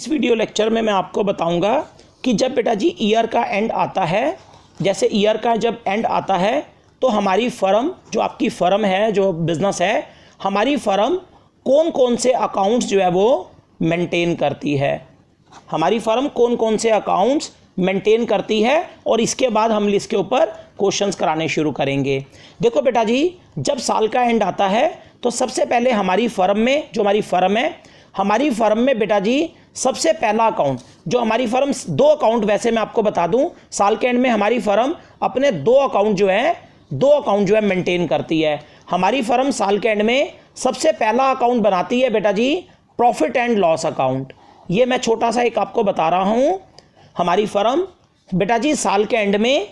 इस video lecture में मैं आपको बताऊंगा कि जब बेटा जी ईयर का एंड आता है, जैसे ईयर का जब एंड आता है तो हमारी फर्म, जो आपकी फ़र्म है, जो बिज़नेस है, हमारी फ़र्म कौन कौन से अकाउंट्स जो है वो मेंटेन करती है, हमारी फ़र्म कौन कौन से अकाउंट्स मेंटेन करती है। और इसके बाद हम इसके ऊपर क्वेश्चंस कराने शुरू करेंगे। देखो बेटा जी, जब साल का एंड आता है तो सबसे पहले हमारी फ़र्म में, जो हमारी फ़र्म है, हमारी फ़र्म में बेटा जी सबसे पहला अकाउंट, जो हमारी फ़र्म दो अकाउंट, वैसे मैं आपको बता दूं, साल के एंड में हमारी फ़र्म अपने दो अकाउंट जो है मेंटेन करती है। हमारी फ़र्म साल के एंड में सबसे पहला अकाउंट बनाती है बेटा जी प्रॉफिट एंड लॉस अकाउंट। ये मैं छोटा सा एक आपको बता रहा हूँ। हमारी फ़र्म बेटा जी साल के एंड में,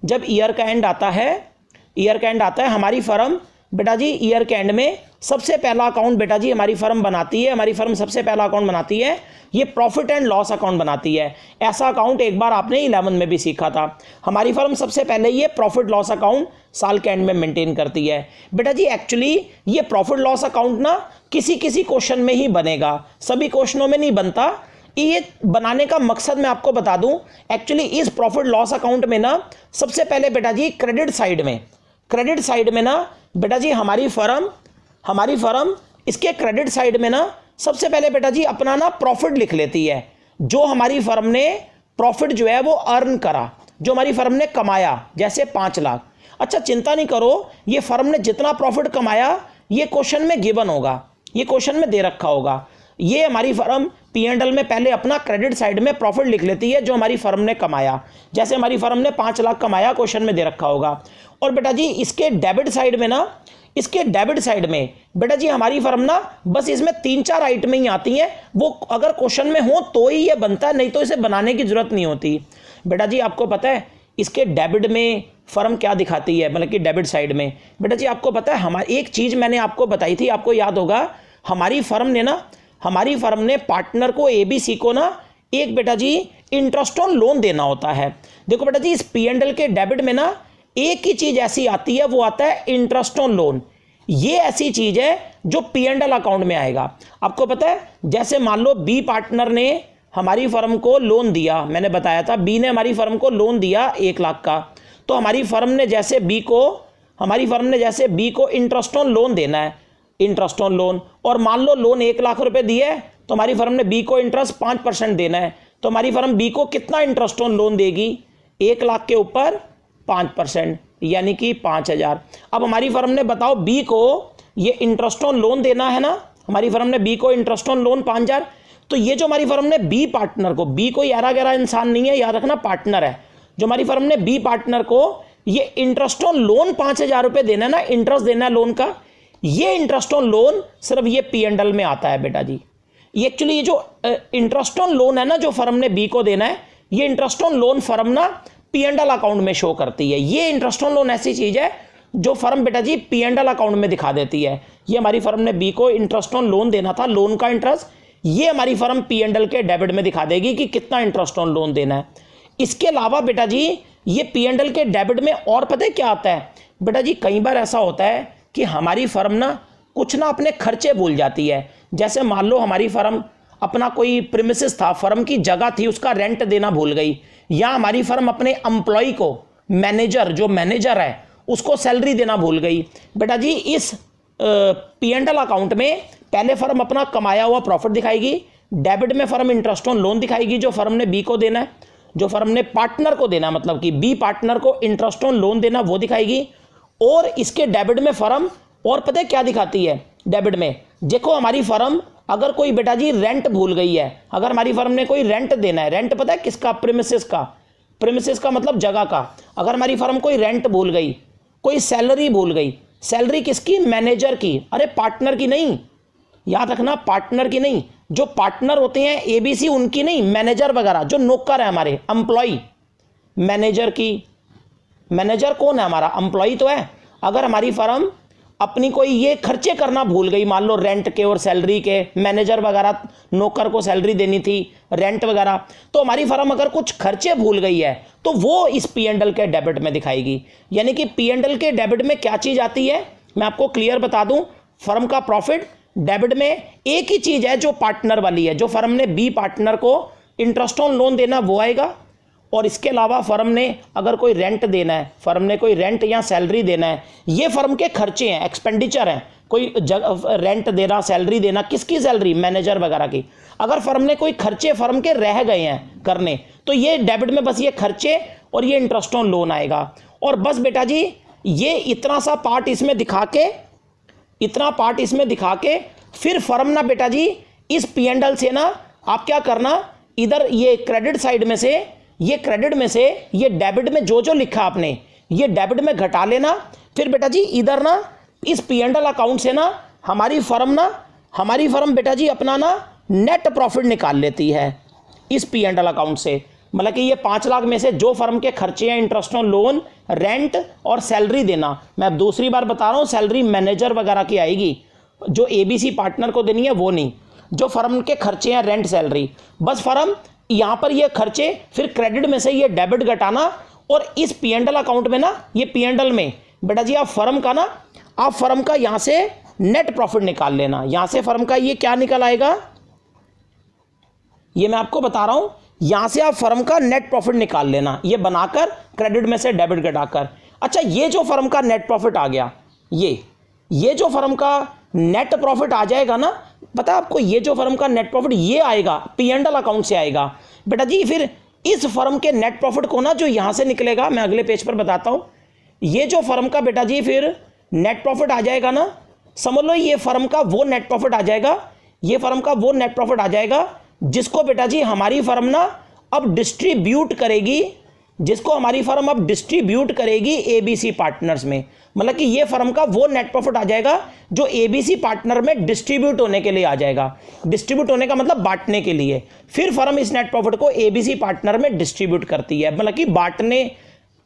जब ईयर का एंड आता है, हमारी फ़र्म बेटा जी ईयर के एंड में सबसे पहला अकाउंट बेटा जी हमारी फ़र्म बनाती है। हमारी फ़र्म सबसे पहला अकाउंट बनाती है, ये प्रॉफिट एंड लॉस अकाउंट बनाती है। ऐसा अकाउंट एक बार आपने 11 में भी सीखा था। हमारी फ़र्म सबसे पहले ये प्रॉफिट लॉस अकाउंट साल के एंड में मेंटेन करती है। बेटा जी एक्चुअली ये प्रॉफिट लॉस अकाउंट ना किसी किसी क्वेश्चन में ही बनेगा, सभी क्वेश्चनों में नहीं बनता। ये बनाने का मकसद मैं आपको बता दूं, एक्चुअली इस प्रॉफिट लॉस अकाउंट में ना सबसे पहले बेटा जी क्रेडिट साइड में ना बेटा जी हमारी फ़र्म इसके क्रेडिट साइड में ना सबसे पहले बेटा जी अपना ना प्रॉफिट लिख लेती है। जो हमारी फ़र्म ने प्रॉफिट जो है वो अर्न करा, जो हमारी फ़र्म ने कमाया, जैसे 5 लाख। अच्छा चिंता नहीं करो, ये फ़र्म ने जितना प्रॉफिट कमाया ये क्वेश्चन में गिवन होगा, ये क्वेश्चन में दे रखा होगा। ये हमारी फ़र्म P&L में पहले अपना क्रेडिट साइड में प्रॉफिट लिख लेती है, जो हमारी फ़र्म ने कमाया। जैसे हमारी फ़र्म ने 5 लाख कमाया, क्वेश्चन में दे रखा होगा। और बेटा जी इसके डेबिट साइड में बेटा जी हमारी फ़र्म ना बस इसमें 3-4 आइटम ही आती हैं, वो अगर क्वेश्चन में हो तो ही ये बनता है, नहीं तो इसे बनाने की ज़रूरत नहीं होती। बेटा जी आपको पता है इसके डेबिट में फ़र्म क्या दिखाती है, मतलब कि डेबिट साइड में बेटा जी आपको पता है, हमारी एक चीज़ मैंने आपको बताई थी, आपको याद होगा, हमारी फ़र्म ने पार्टनर को, ABC को ना एक बेटा जी इंटरेस्ट ऑन लोन देना होता है। देखो बेटा जी इस P&L के डेबिट में ना एक ही चीज़ ऐसी आती है, वो आता है इंटरेस्ट ऑन लोन। ये ऐसी चीज़ है जो P&L अकाउंट में आएगा। आपको पता है, जैसे मान लो B पार्टनर ने हमारी फ़र्म को लोन दिया, मैंने बताया था B ने हमारी फ़र्म को लोन दिया 1 लाख का, तो हमारी फ़र्म ने जैसे B को इंटरेस्ट ऑन लोन देना है, इंटरेस्ट ऑन लोन, और मान लो लोन 1 लाख रुपए दिए तो हमारी फ़र्म ने B को इंटरेस्ट 5% देना है, तो हमारी फ़र्म B को कितना इंटरेस्ट ऑन लोन देगी, 1 लाख के ऊपर 5%, यानी कि 5,000। अब हमारी फ़र्म ने बताओ B को ये इंटरेस्ट ऑन लोन देना है ना, हमारी फ़र्म ने B को इंटरेस्ट ऑन लोन 5,000, तो ये जो हमारी फ़र्म ने B पार्टनर को, B कोई यारा गहरा इंसान नहीं है, याद रखना पार्टनर है, जो हमारी फ़र्म ने B पार्टनर को ये इंटरेस्ट ऑन लोन 5,000 रुपये देना है ना, इंटरेस्ट देना है लोन का, ये इंटरेस्ट ऑन लोन सिर्फ ये P&L में आता है बेटा जी। ये एक्चुअली ये जो इंटरेस्ट ऑन लोन है ना, जो फर्म ने B को देना है, ये इंटरेस्ट ऑन लोन फर्म ना P&L अकाउंट में शो करती है। ये इंटरेस्ट ऑन लोन ऐसी चीज़ है जो फर्म बेटा जी P&L अकाउंट में दिखा देती है। ये हमारी फर्म ने B को इंटरेस्ट ऑन लोन देना था, लोन का इंटरेस्ट, ये हमारी फर्म P&L के डेबिट में दिखा देगी कि कितना इंटरेस्ट ऑन लोन देना है। इसके अलावा बेटा जी ये P&L के डेबिट में और पता है क्या आता है बेटा जी, कई बार ऐसा होता है कि हमारी फ़र्म ना कुछ ना अपने खर्चे भूल जाती है। जैसे मान लो हमारी फ़र्म अपना कोई प्रीमिसेस था, फर्म की जगह थी, उसका रेंट देना भूल गई, या हमारी फ़र्म अपने एम्प्लॉय को, जो मैनेजर है उसको सैलरी देना भूल गई। बेटा जी इस P&L अकाउंट में पहले फ़र्म अपना कमाया हुआ प्रॉफिट दिखाएगी, डेबिट में फ़र्म इंटरेस्ट ऑन लोन दिखाएगी जो फर्म ने B को देना है, जो फर्म ने पार्टनर को देना, मतलब कि B पार्टनर को इंटरेस्ट ऑन लोन देना वो दिखाएगी। और इसके डेबिट में फ़र्म और पता है क्या दिखाती है, डेबिट में देखो हमारी फ़र्म अगर कोई बेटा जी रेंट भूल गई है, अगर हमारी फ़र्म ने कोई रेंट देना है, रेंट पता है किसका, प्रीमिसेस का मतलब जगह का, अगर हमारी फ़र्म कोई रेंट भूल गई, कोई सैलरी भूल गई, सैलरी किसकी, मैनेजर की, अरे पार्टनर की नहीं, याद रखना पार्टनर की नहीं, जो पार्टनर होते हैं ABC उनकी नहीं, मैनेजर वगैरह जो नौकर है हमारे, एम्प्लॉय, मैनेजर की, मैनेजर कौन है हमारा, एम्प्लॉय तो है। अगर हमारी फ़र्म अपनी कोई ये खर्चे करना भूल गई, मान लो रेंट के और सैलरी के, मैनेजर वगैरह नौकर को सैलरी देनी थी, रेंट वगैरह, तो हमारी फ़र्म अगर कुछ खर्चे भूल गई है तो वो इस P&L के डेबिट में दिखाएगी। यानी कि P&L के डेबिट में क्या चीज़ आती है, मैं आपको क्लियर बता दूं, फर्म का प्रॉफिट, डेबिट में एक ही चीज है जो पार्टनर वाली है, जो फर्म ने बी पार्टनर को इंटरेस्ट ऑन लोन देना वो आएगा, और इसके अलावा फर्म ने अगर कोई रेंट देना है, फर्म ने कोई रेंट या सैलरी देना है, ये फर्म के खर्चे हैं, एक्सपेंडिचर हैं, कोई रेंट देना, सैलरी देना, किसकी सैलरी, मैनेजर वगैरह की। अगर फर्म ने कोई खर्चे फर्म के रह गए हैं करने, तो ये डेबिट में बस ये खर्चे और ये इंटरेस्ट ऑन लोन आएगा। और बस बेटा जी ये इतना सा पार्ट इसमें दिखा के, इतना पार्ट इसमें दिखा के फिर फर्म ना बेटा जी इस P&L से ना आप क्या करना, इधर ये क्रेडिट साइड में से, ये क्रेडिट में से ये डेबिट में जो जो लिखा आपने ये डेबिट में घटा लेना। फिर बेटा जी इधर ना इस P&L अकाउंट से ना हमारी फर्म बेटा जी अपना ना नेट प्रॉफिट निकाल लेती है इस P&L अकाउंट से। मतलब कि ये 5 लाख में से जो फर्म के खर्चे हैं, इंटरेस्ट ऑन लोन, रेंट और सैलरी देना, मैं अब दूसरी बार बता रहा हूँ, सैलरी मैनेजर वगैरह की आएगी, जो ABC पार्टनर को देनी है वो नहीं, जो फर्म के खर्चे हैं, रेंट, सैलरी, बस फर्म यहाँ पर ये खर्चे फिर क्रेडिट में से ये डेबिट घटाना, और इस P&L अकाउंट में ना, ये P&L में बेटा जी आप फर्म का यहाँ से नेट प्रॉफिट निकाल लेना। यहाँ से फर्म का ये क्या निकल आएगा, ये मैं आपको बता रहा हूं, यहां से आप फर्म का नेट प्रॉफिट निकाल लेना, ये बनाकर क्रेडिट में से डेबिट घटाकर। अच्छा, ये जो फर्म का नेट प्रॉफिट आ गया, ये जो फर्म का नेट प्रॉफिट आ जाएगा ना, पता है आपको, ये जो फर्म का नेट प्रॉफिट ये आएगा P&L अकाउंट से आएगा बेटा जी। फिर इस फर्म के नेट प्रॉफिट को ना जो यहां से निकलेगा, मैं अगले पेज पर बताता हूं, ये जो फर्म का बेटा जी फिर नेट प्रॉफिट आ जाएगा ना, समझ लो ये फर्म का वो नेट प्रॉफिट आ जाएगा, ये फर्म का वो नेट प्रॉफिट आ जाएगा जिसको बेटा जी हमारी फर्म ना अब डिस्ट्रीब्यूट करेगी, जिसको हमारी फर्म अब डिस्ट्रीब्यूट करेगी ABC पार्टनर्स में। मतलब कि ये फर्म का वो नेट प्रॉफिट आ जाएगा जो ABC पार्टनर में डिस्ट्रीब्यूट होने के लिए आ जाएगा। डिस्ट्रीब्यूट होने का मतलब बांटने के लिए। फिर फर्म इस नेट प्रॉफिट को ABC पार्टनर में डिस्ट्रीब्यूट करती है, मतलब कि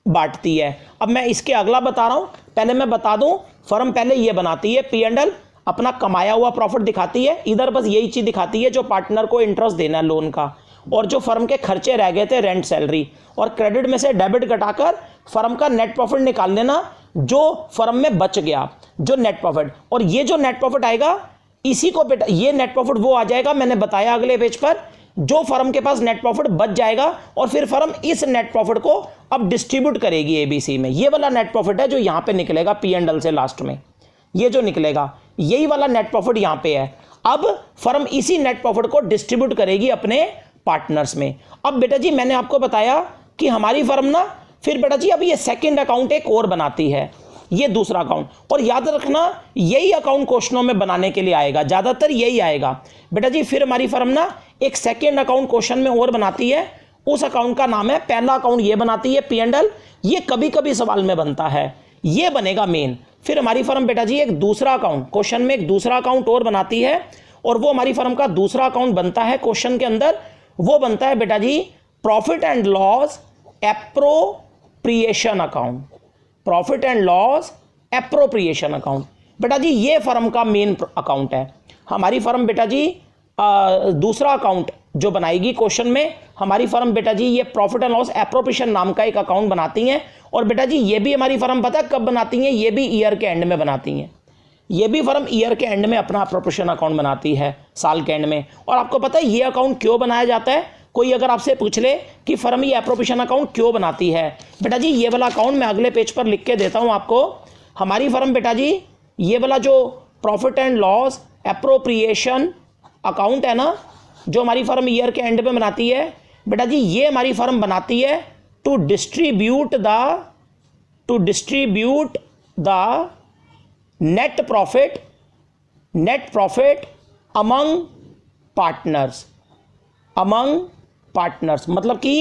बांटती है। अब मैं इसके अगला बता रहा हूं, पहले मैं बता दूं, फर्म पहले ये बनाती है P&L, अपना कमाया हुआ प्रॉफिट दिखाती है, इधर बस यही चीज दिखाती है जो पार्टनर को इंटरेस्ट देना है लोन का, और जो फर्म के खर्चे रह गए थे, रेंट, सैलरी, और क्रेडिट में से डेबिट घटाकर फर्म का नेट प्रॉफिट निकाल लेना जो फर्म में बच गया, जो नेट प्रॉफिट। और ये जो नेट प्रॉफिट आएगा इसी को बेटा, ये नेट प्रॉफिट वो आ जाएगा, मैंने बताया अगले पेज पर, जो फर्म के पास नेट प्रॉफिट बच जाएगा, और फिर फर्म इस नेट प्रॉफिट को अब डिस्ट्रीब्यूट करेगी ABC में। ये वाला नेट प्रॉफिट है जो यहां पे निकलेगा P&L से लास्ट में, ये जो निकलेगा यही वाला नेट प्रॉफिट यहां पे है। अब फर्म इसी नेट प्रॉफिट को डिस्ट्रीब्यूट करेगी अपने पार्टनर्स में। अब बेटा जी मैंने आपको बताया कि हमारी फर्म ना फिर बेटा जी अब ये सेकंड अकाउंट एक और बनाती है, ये दूसरा अकाउंट, और याद रखना यही अकाउंट क्वेश्चनों में बनाने के लिए आएगा, ज्यादातर यही आएगा बेटा जी। फिर हमारी फर्म ना एक सेकंड अकाउंट क्वेश्चन में और बनाती है, उस अकाउंट का नाम है, पहला अकाउंट ये बनाती है P&L, ये कभी कभी सवाल में बनता है, ये बनेगा मेन। फिर हमारी फर्म बेटा जी एक दूसरा अकाउंट क्वेश्चन में, एक दूसरा अकाउंट और बनाती है, और वो हमारी फर्म का दूसरा अकाउंट बनता है क्वेश्चन के अंदर, वो बनता है बेटा जी profit and loss appropriation account, profit and loss appropriation account. बेटा जी ये फर्म का मेन अकाउंट है। हमारी फर्म बेटा जी दूसरा अकाउंट जो बनाएगी क्वेश्चन में, हमारी फर्म बेटा जी ये प्रॉफिट एंड लॉस एप्रोप्रिएशन नाम का एक अकाउंट बनाती हैं। और बेटा जी ये भी हमारी फर्म पता कब बनाती हैं, ये भी ईयर के एंड में बनाती हैं, ये भी फर्म ईयर के एंड में अपना एप्रोप्रिएशन अकाउंट बनाती है, साल के एंड में। और आपको पता है ये अकाउंट क्यों बनाया जाता है, कोई अगर आपसे पूछ ले कि फर्म ये एप्रोप्रिएशन अकाउंट क्यों बनाती है, बेटा जी ये वाला अकाउंट मैं अगले पेज पर लिख के देता हूं आपको। हमारी फर्म बेटा जी ये वाला जो profit and loss appropriation account है ना, जो हमारी फर्म ईयर के एंड में बनाती है, बेटा जी ये हमारी फर्म बनाती है to distribute the net profit among partners. मतलब कि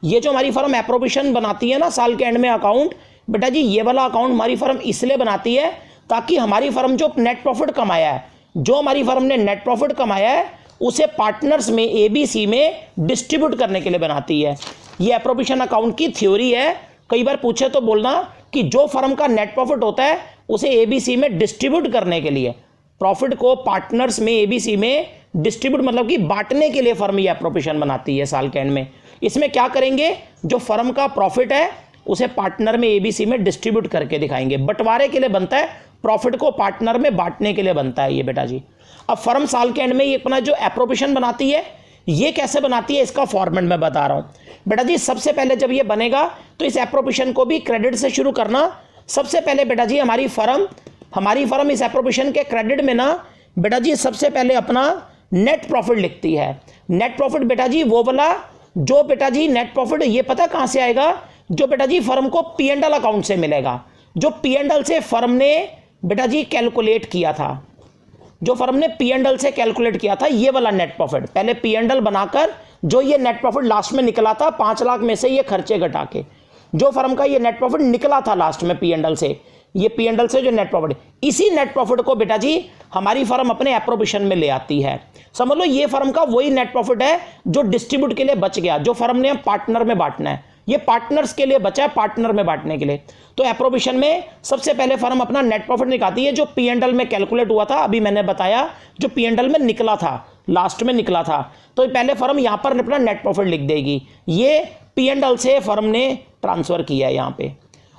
ये जो हमारी फर्म एप्रोप्रिएशन बनाती है ना साल के एंड में अकाउंट, बेटा जी ये वाला अकाउंट हमारी फर्म इसलिए बनाती है ताकि हमारी फर्म जो नेट प्रॉफिट कमाया है, जो हमारी फर्म ने नेट प्रॉफिट कमाया है, उसे पार्टनर्स में ABC में डिस्ट्रीब्यूट करने के लिए बनाती है। ये एप्रोप्रिएशन अकाउंट की थ्योरी है। कई बार पूछे तो बोलना कि जो फर्म का नेट प्रॉफिट होता है उसे ABC में डिस्ट्रीब्यूट करने के लिए, प्रॉफिट को पार्टनर्स में ABC में डिस्ट्रीब्यूट मतलब कि बांटने के लिए फर्म ये एप्रोप्रिएशन बनाती है साल के एंड में। इसमें क्या करेंगे, जो फर्म का प्रॉफिट है उसे पार्टनर में ABC में डिस्ट्रीब्यूट करके दिखाएंगे, बंटवारे के लिए बनता है, प्रॉफिट को पार्टनर में बांटने के लिए बनता है ये बेटा जी। अब फर्म साल के एंड में ये अपना जो एप्रोप्रिएशन बनाती है, ये कैसे बनाती है इसका फॉर्मेट मैं बता रहा हूं बेटा जी। सबसे पहले जब ये बनेगा तो इस एप्रोप्रिएशन को भी क्रेडिट से शुरू करना। सबसे पहले बेटा जी हमारी फर्म इस एप्रोप्रिएशन के क्रेडिट में ना बेटा जी सबसे पहले अपना नेट प्रॉफिट लिखती है। नेट प्रॉफिट बेटा जी वो वाला जो बेटा जी नेट प्रॉफिट ये पता कहां से आएगा, जो बेटा जी फर्म को P&L अकाउंट से मिलेगा, जो P&L से फर्म ने बेटा जी कैलकुलेट किया था, जो फर्म ने P&L से कैलकुलेट किया था, ये वाला नेट प्रॉफिट। पहले P&L बनाकर जो ये नेट प्रॉफिट लास्ट में निकला था 5 लाख में से ये खर्चे घटा के, जो फर्म का ये नेट प्रॉफिट निकला था लास्ट में P&L से, ये P&L से जो नेट प्रॉफिट, इसी नेट प्रॉफिट को बेटा जी हमारी फर्म अपने एप्रोप्रिएशन में ले आती है। समझ लो ये फर्म का वही नेट प्रॉफिट है जो डिस्ट्रीब्यूट के लिए बच गया, जो फर्म ने पार्टनर में बांटना है, ये पार्टनर्स के लिए बचा है, पार्टनर में बांटने के लिए। तो एप्रोप्रिएशन में सबसे पहले फर्म अपना नेट प्रॉफिट निकालती है जो P&L में कैलकुलेट हुआ था, अभी मैंने बताया जो P&L में निकला था, लास्ट में निकला था। तो पहले फर्म यहां पर अपना नेट प्रॉफिट लिख देगी, ये P&L से फर्म ने ट्रांसफर किया है यहां पे।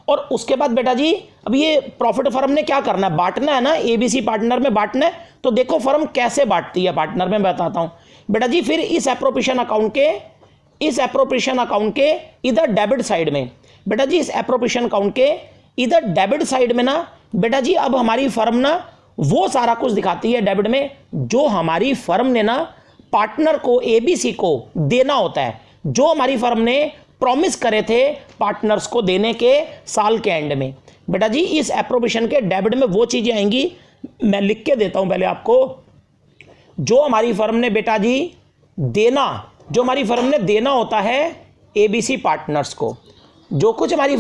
और उसके बाद बेटा जी अब ये प्रॉफिट फर्म ने क्या करना है, बांटना है ना, ABC पार्टनर में बांटना है। तो देखो फर्म कैसे बांटती है पार्टनर में, बताता हूं बेटा जी। फिर इस एप्रोप्रिएशन अकाउंट के इधर डेबिट साइड में बेटा जी, इस एप्रोप्रिएशन अकाउंट के इधर डेबिट साइड में ना बेटा जी अब हमारी फर्म ना वो सारा कुछ दिखाती है डेबिट में जो हमारी फर्म ने ना पार्टनर को ABC को देना होता है, जो हमारी फर्म ने प्रॉमिस करे थे पार्टनर्स को देने के साल के एंड में। बेटा जी इस एप्रोप्रिएशन के डेबिट में वो चीजें आएंगी, मैं लिख के देता हूं पहले आपको, जो हमारी फर्म ने बेटा जी देना, जो हमारी फर्म ने देना होता है ABC पार्टनर्स को, जो कुछ हमारी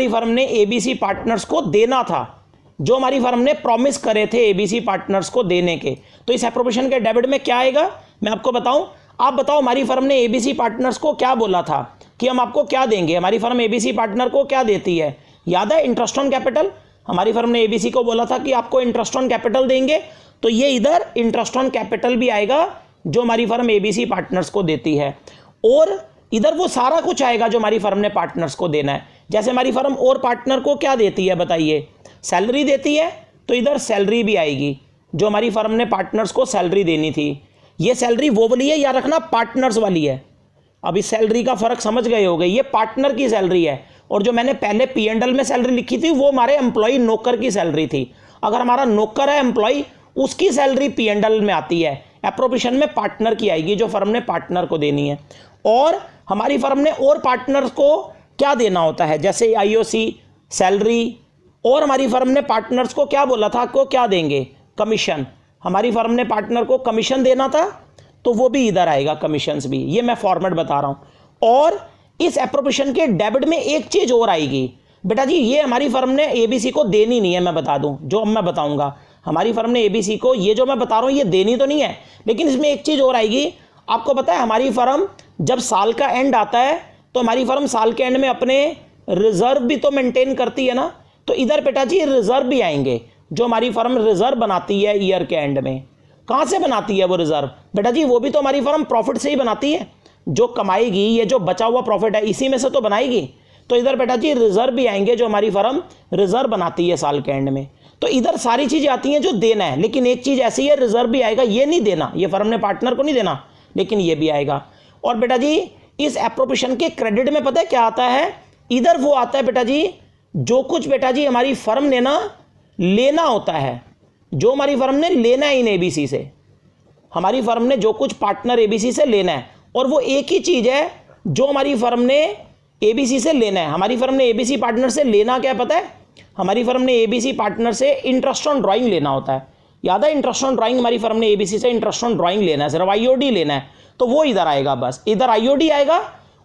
फर्म ने ABC पार्टनर्स को देना था, जो हमारी फर्म ने प्रॉमिस करे थे ABC पार्टनर्स को देने के। तो इस एप्रोप्रिएशन के डेबिट में क्या आएगा मैं आपको बताऊं। आप बताओ हमारी फर्म ने ABC पार्टनर्स को क्या बोला था कि हम आपको क्या देंगे। हमारी फर्म ABC पार्टनर को क्या देती है, याद है, इंटरेस्ट ऑन कैपिटल। हमारी फर्म ने ABC को बोला था कि आपको इंटरेस्ट ऑन कैपिटल देंगे, तो ये इधर इंटरेस्ट ऑन कैपिटल भी आएगा जो हमारी फर्म ABC पार्टनर्स को देती है। और इधर वो सारा कुछ आएगा जो हमारी फर्म ने पार्टनर्स को देना है। जैसे हमारी फर्म और पार्टनर को क्या देती है बताइए, सैलरी देती है, तो इधर सैलरी भी आएगी जो हमारी फर्म ने पार्टनर्स को सैलरी देनी थी। ये सैलरी वो वाली है, याद रखना पार्टनर्स वाली है। अब इस सैलरी का फर्क समझ गए होंगे, ये पार्टनर की सैलरी है, और जो मैंने पहले P&L में सैलरी लिखी थी वो हमारे एम्प्लॉय नौकर की सैलरी थी। अगर हमारा नौकर है एम्प्लॉय, उसकी सैलरी P&L में आती है, एप्रोप्रिएशन में पार्टनर की आएगी जो फर्म ने पार्टनर को देनी है। और हमारी फर्म ने और पार्टनर को क्या देना होता है, जैसे IOC सैलरी, और हमारी फर्म ने पार्टनर्स को क्या बोला था, आपको क्या देंगे, कमीशन। हमारी फर्म ने पार्टनर को कमीशन देना था, तो वो भी इधर आएगा, कमीशंस भी। ये मैं फॉर्मेट बता रहा हूं। और इस एप्रोप्रिएशन के डेबिट में एक चीज और आएगी बेटा जी, ये हमारी फर्म ने ABC को देनी नहीं है, मैं बता दूं, जो अब मैं बताऊंगा। हमारी फर्म ने ABC को ये जो मैं बता रहा हूं ये देनी तो नहीं है, लेकिन इसमें एक चीज और आएगी। आपको पता है हमारी फर्म जब साल का एंड आता है तो हमारी फर्म साल के एंड में अपने रिजर्व भी तो मेंटेन करती है ना, तो इधर बेटा जी रिजर्व भी आएंगे जो हमारी फर्म रिजर्व बनाती है ईयर के एंड में। कहां से बनाती है वो रिजर्व बेटा जी, वो भी तो हमारी फर्म प्रॉफिट से ही बनाती है, जो कमाएगी, ये जो बचा हुआ प्रॉफिट है इसी में से तो बनाएगी। तो इधर बेटा जी रिजर्व भी आएंगे जो हमारी फर्म रिजर्व बनाती है साल के एंड में। तो इधर सारी चीजें आती हैं जो देना है, लेकिन एक चीज ऐसी है, रिजर्व भी आएगा, ये नहीं देना, ये फर्म ने पार्टनर को नहीं देना, लेकिन ये भी आएगा। और बेटा जी इस एप्रोप्रिएशन के क्रेडिट में पता है क्या आता है, इधर वो आता है बेटा जी जो कुछ बेटा जी हमारी फर्म ने ना लेना होता है, जो हमारी फर्म ने लेना है इन ABC से। हमारी फर्म ने जो कुछ पार्टनर ABC से लेना है, और वो एक ही चीज है जो हमारी फर्म ने ABC से लेना है। हमारी फर्म ने ABC पार्टनर से लेना क्या पता है, हमारी फर्म ने ABC पार्टनर से इंटरेस्ट ऑन ड्राइंग लेना होता है। याद है, इंटरेस्ट ऑन ड्राइंग हमारी फर्म ने ABC से इंटरेस्ट ऑन ड्राइंग लेना है, सिर्फ IOD लेना है, तो वो इधर आएगा। बस इधर IOD आएगा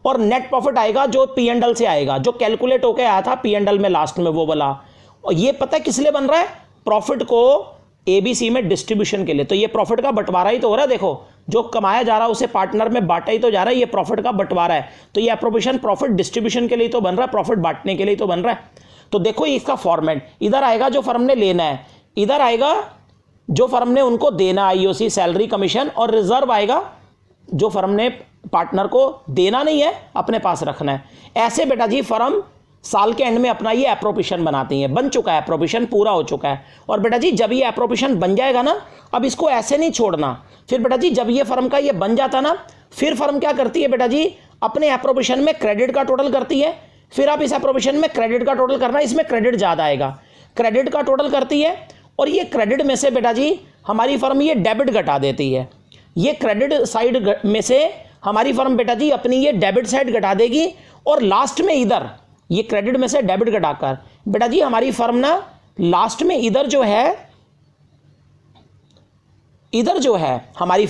और नेट प्रॉफिट आएगा जो P&L से आएगा, जो कैलकुलेट होकर आया था P&L में लास्ट में, वो वाला। और ये पता है किस लिए बन रहा है, प्रॉफिट को ABC में डिस्ट्रीब्यूशन के लिए। तो ये प्रॉफिट का बंटवारा ही तो हो रहा है, देखो जो कमाया जा रहा है उसे पार्टनर में बांटा ही तो जा रहा है, ये प्रॉफिट का बंटवारा है। तो ये एप्रोप्रिएशन प्रॉफिट डिस्ट्रीब्यूशन के लिए तो बन रहा है, प्रॉफिट बांटने के लिए तो बन रहा है। तो देखो इसका फॉर्मेट, इधर आएगा जो फर्म ने लेना है, इधर आएगा जो फर्म ने उनको देना IOC सैलरी कमीशन, और रिजर्व आएगा जो फर्म ने पार्टनर को देना नहीं है, अपने पास रखना है। ऐसे बेटा जी फर्म साल के एंड में अपना ये एप्रोप्रिएशन बनाती हैं। बन चुका है, एप्रोप्रिएशन पूरा हो चुका है। और बेटा जी जब ये एप्रोप्रिएशन बन जाएगा ना, अब इसको ऐसे नहीं छोड़ना। फिर बेटा जी जब ये फर्म का ये बन जाता ना, फिर फर्म क्या करती है बेटा जी, अपने एप्रोप्रिएशन में क्रेडिट का टोटल करती है। फिर आप इस एप्रोप्रिएशन में क्रेडिट का टोटल करना, इसमें क्रेडिट ज़्यादा आएगा, क्रेडिट का टोटल करती है। और ये क्रेडिट में से बेटा जी हमारी फर्म ये डेबिट घटा देती है। ये क्रेडिट साइड में से हमारी फर्म बेटा जी अपनी ये डेबिट साइड घटा देगी। और लास्ट में इधर ये क्रेडिट में से डेबिट घटाकर बेटा जी हमारी फर्म ना लास्ट में इधर जो है हमारी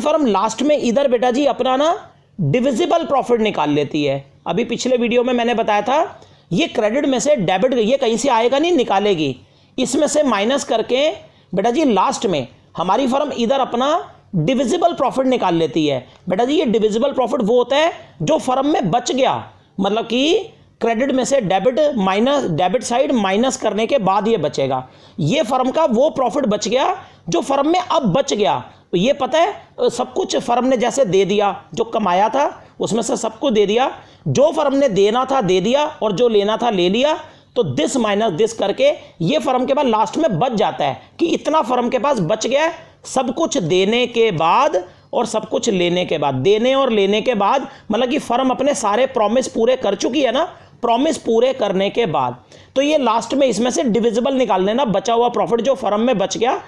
फर्म लास्ट में इधर बेटा जी अपना ना डिविजिबल प्रॉफिट निकाल लेती है। अभी पिछले वीडियो में मैंने बताया था, ये क्रेडिट में से डेबिट ये कहीं से आएगा नहीं, निकालेगी। इसमें से माइनस करके बेटा जी लास्ट में हमारी फर्म इधर अपना डिविजिबल प्रॉफिट निकाल लेती है। बेटा जी ये डिविजिबल प्रॉफिट वो होता है जो फर्म में बच गया, मतलब कि क्रेडिट में से डेबिट साइड माइनस करने के बाद ये बचेगा। ये फर्म का वो प्रॉफिट बच गया जो फर्म में अब बच गया। ये पता है सब कुछ फर्म ने जैसे दे दिया, जो कमाया था उसमें से सब कुछ दे दिया, जो फर्म ने देना था दे दिया और जो लेना था ले लिया। तो दिस माइनस दिस करके ये फर्म के पास लास्ट में बच जाता है कि इतना फर्म के पास बच गया, सब कुछ देने के बाद और सब कुछ लेने के बाद, देने और लेने के बाद, मतलब कि फर्म अपने सारे प्रॉमिस पूरे कर चुकी है ना। प्रॉमिस पूरे करने के बाद तो ये लास्ट में इसमें से डिविजिबल निकाल लेना, बचा हुआ प्रॉफिट जो फर्म में बच गया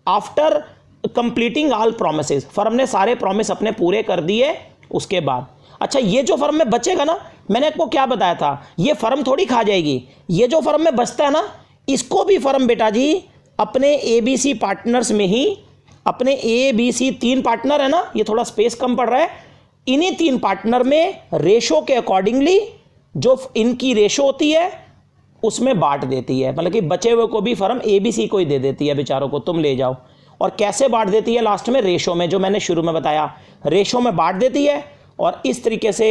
after completing all promises. Firm ने सारे प्रॉमिस अपने पूरे कर दिए उसके बाद। अच्छा, ये जो फर्म में बचेगा ना, मैंने आपको क्या बताया था, ये फर्म थोड़ी खा जाएगी। ये जो फर्म में बचता है ना, इसको भी फर्म बेटा जी अपने ABC पार्टनर्स में ही, अपने ABC 3 पार्टनर है ना, ये थोड़ा स्पेस कम पड़ रहा है, इन्हीं 3 पार्टनर में रेशो के अकॉर्डिंगली जो इनकी रेशो होती है उसमें बांट देती है। मतलब कि बचे हुए को भी फर्म ABC को ही दे देती है, बेचारों को तुम ले जाओ। और कैसे बांट देती है? लास्ट में रेशो में, जो मैंने शुरू में बताया, रेशो में बांट देती है। और इस तरीके से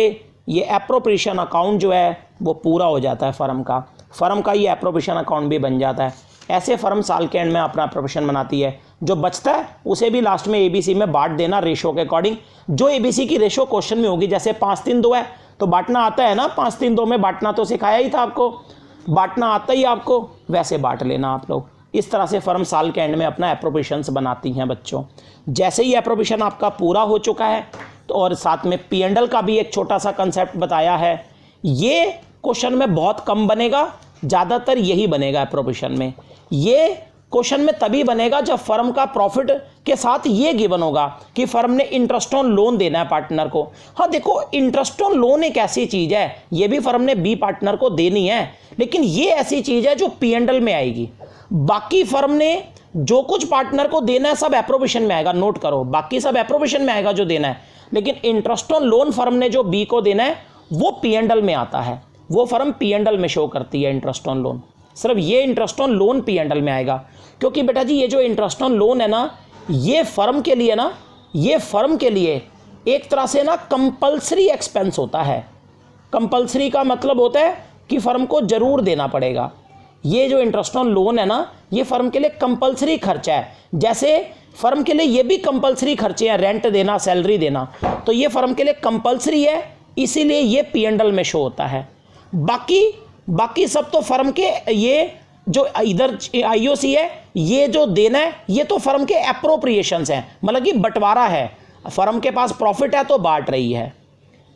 ये एप्रोप्रिएशन अकाउंट जो है वो पूरा हो जाता है फर्म का ये एप्रोप्रिएशन अकाउंट भी बन जाता है। ऐसे फर्म साल के एंड में अपना एप्रोप्रिएशन बनाती है। जो बचता है उसे भी लास्ट में ABC में बांट देना रेशो के अकॉर्डिंग। जो ABC की रेशो क्वेश्चन में होगी, जैसे 5-3-2 है तो बांटना आता है ना, 5-3-2 में बांटना तो सिखाया ही था आपको, बांटना आता ही आपको, वैसे बांट लेना आप लोग। इस तरह से फर्म साल के एंड में अपना एप्रोप्रिएशंस बनाती हैं बच्चों। जैसे ही एप्रोप्रिएशन आपका पूरा हो चुका है तो और साथ में P&L का भी एक छोटा सा कंसेप्ट बताया है। ये क्वेश्चन में बहुत कम बनेगा, ज़्यादातर यही बनेगा एप्रोप्रिएशन में। ये क्वेश्चन में तभी बनेगा जब फर्म का प्रॉफिट के साथ ये गिवन होगा कि फर्म ने इंटरेस्ट ऑन लोन देना है पार्टनर को। हाँ देखो, इंटरेस्ट ऑन लोन एक ऐसी चीज़ है, ये भी फर्म ने B पार्टनर को देनी है, लेकिन ये ऐसी चीज़ है जो P&L में आएगी। बाकी फर्म ने जो कुछ पार्टनर को देना है सब एप्रोप्रिएशन में आएगा, नोट करो, बाकी सब एप्रोप्रिएशन में आएगा जो देना है, लेकिन इंटरेस्ट ऑन लोन फर्म ने जो B को देना है वो P&L में आता है, वो फर्म P&L में शो करती है इंटरेस्ट ऑन लोन। सिर्फ ये इंटरेस्ट ऑन लोन P&L में आएगा, क्योंकि बेटा जी ये जो इंटरेस्ट ऑन लोन है ना, ये फर्म के लिए ना, ये फर्म के लिए एक तरह से ना कंपल्सरी एक्सपेंस होता है। कंपल्सरी का मतलब होता है कि फर्म को जरूर देना पड़ेगा। ये जो इंटरेस्ट ऑन लोन है ना, ये फर्म के लिए कंपल्सरी खर्चा है। जैसे फर्म के लिए ये भी कंपल्सरी खर्चे हैं, रेंट देना, सैलरी देना, तो ये फर्म के लिए कंपल्सरी है, इसीलिए ये P&L में शो होता है। बाकी सब तो फर्म के, ये जो इधर IOC है, ये जो देना है ये तो फर्म के एप्रोप्रिएशंस हैं, मतलब कि बंटवारा है, फर्म के पास प्रॉफिट है तो बांट रही है।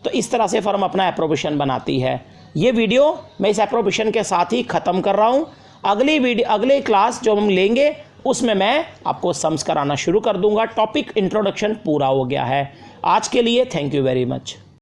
तो इस तरह से फर्म अपना एप्रोप्रिएशन बनाती है। ये वीडियो मैं इस एप्रोप्रिएशन के साथ ही ख़त्म कर रहा हूँ। अगली क्लास जो हम लेंगे उसमें मैं आपको सम्स कराना शुरू कर दूंगा। टॉपिक इंट्रोडक्शन पूरा हो गया है। आज के लिए थैंक यू वेरी मच।